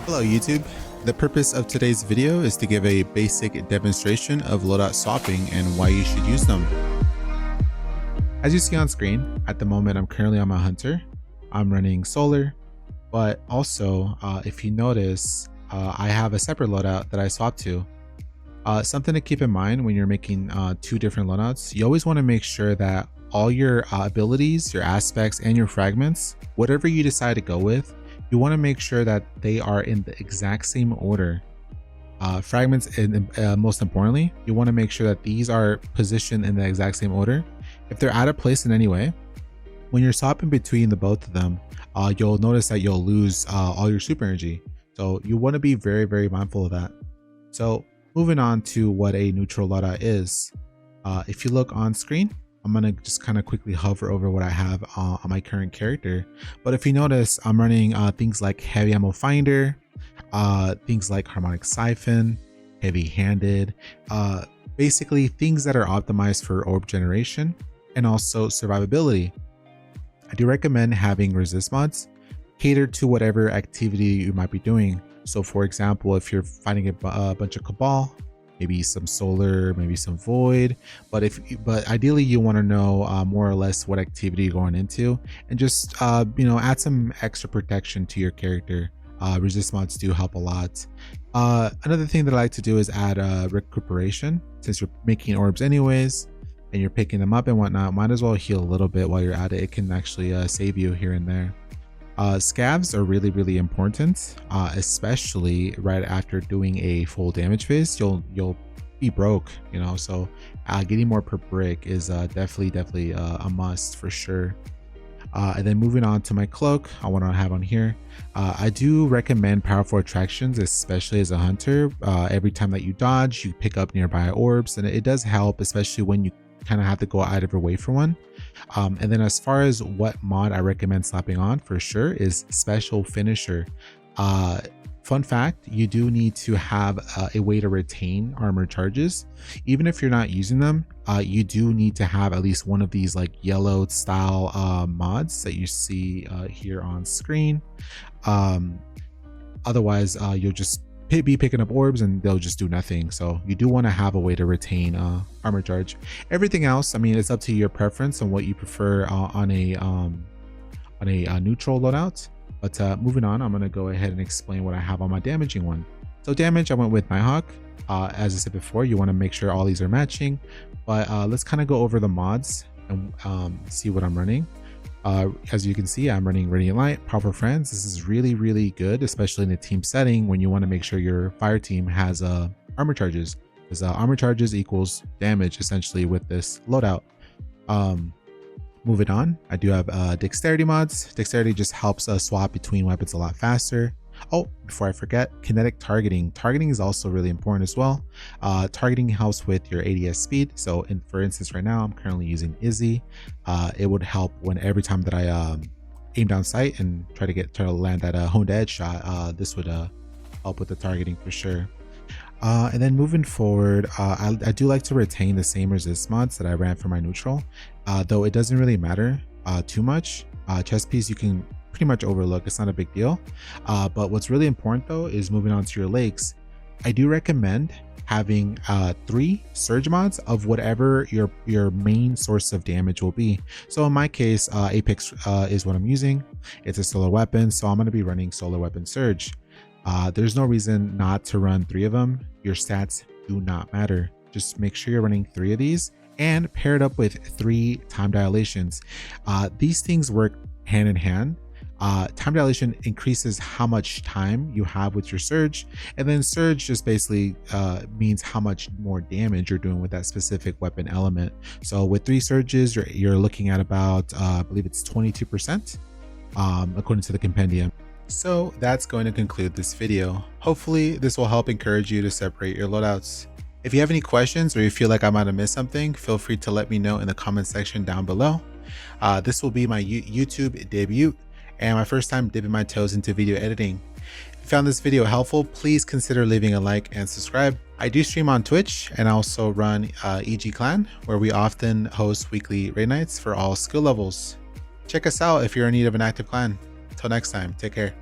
Hello YouTube. The purpose of today's video is to give a basic demonstration of loadout swapping and why you should use them. As you see on screen, at the moment I'm currently on my hunter. I'm running solar, but also if you notice, I have a separate loadout that I swap to. Something to keep in mind when you're making two different loadouts, you always want to make sure that all your abilities, your aspects, and your fragments, whatever you decide to go with, you want to make sure that they are in the exact same order. Fragments, and most importantly, you want to make sure that these are positioned in the exact same order. If they're out of place in any way, when you're swapping between the both of them, you'll notice that you'll lose all your super energy. So you want to be very, very mindful of that. So moving on to what a neutral loadout is. If you look on screen, I'm gonna just kind of quickly hover over what I have on my current character. But if you notice, I'm running things like heavy ammo finder, things like harmonic siphon, heavy handed, basically things that are optimized for orb generation and also survivability. I do recommend having resist mods catered to whatever activity you might be doing. So for example, if you're fighting a bunch of cabal, maybe some solar, maybe some void, but ideally you want to know more or less what activity you're going into, and just add some extra protection to your character. Resist mods do help a lot. Another thing that I like to do is add recuperation. Since you're making orbs anyways and you're picking them up and whatnot, might as well heal a little bit while you're at it. It can actually save you here and there. Scavs are really, really important, especially right after doing a full damage phase. You'll be broke, so getting more per brick is definitely a must for sure. And then moving on to my cloak, I want to have on here. I do recommend powerful attractions, especially as a hunter. Every time that you dodge, you pick up nearby orbs, and it does help, especially when you kind of have to go out of your way for one. And then as far as what mod I recommend slapping on for sure is special finisher. Fun fact, you do need to have a way to retain armor charges. Even if you're not using them, you do need to have at least one of these like yellow style mods that you see here on screen. Otherwise you'll just be picking up orbs and they'll just do nothing. So you do want to have a way to retain armor charge. Everything else, I mean, it's up to your preference on what you prefer on a neutral loadout. But moving on, I'm going to go ahead and explain what I have on my damaging one. So damage, I went with Nighthawk. As I said before, you want to make sure all these are matching, but let's kind of go over the mods and see what I'm running. As you can see, I'm running Radiant Light, Powerful Friends. This is really, really good, especially in a team setting when you want to make sure your fire team has armor charges, because armor charges equals damage essentially with this loadout. Moving on, I do have dexterity mods. Dexterity just helps us swap between weapons a lot faster. Oh, before I forget, kinetic targeting. Targeting is also really important as well. Targeting helps with your ADS speed. So for instance, right now I'm currently using Izzy. It would help when every time that I aim down sight and try to land that honed edge shot. This would help with the targeting for sure. And then moving forward, I do like to retain the same resist mods that I ran for my neutral, though it doesn't really matter too much. Chest piece you can pretty much overlook, it's not a big deal. But what's really important though is moving on to your lakes. I do recommend having 3 surge mods of whatever your main source of damage will be. So in my case, Apex is what I'm using. It's a solar weapon, so I'm going to be running solar weapon surge. There's no reason not to run 3 of them. Your stats do not matter. Just make sure you're running 3 of these and pair it up with 3 time dilations. These things work hand in hand. Time dilation increases how much time you have with your surge, and then surge just basically means how much more damage you're doing with that specific weapon element. So with 3 surges, you're looking at about I believe it's 22% according to the compendium. So that's going to conclude this video. Hopefully this will help encourage you to separate your loadouts. If you have any questions or you feel like I might have missed something, feel free to let me know in the comment section down below. This will be my YouTube debut and my first time dipping my toes into video editing. If you found this video helpful, please consider leaving a like and subscribe. I do stream on Twitch and I also run EG Clan, where we often host weekly raid nights for all skill levels. Check us out if you're in need of an active clan. Till next time, take care.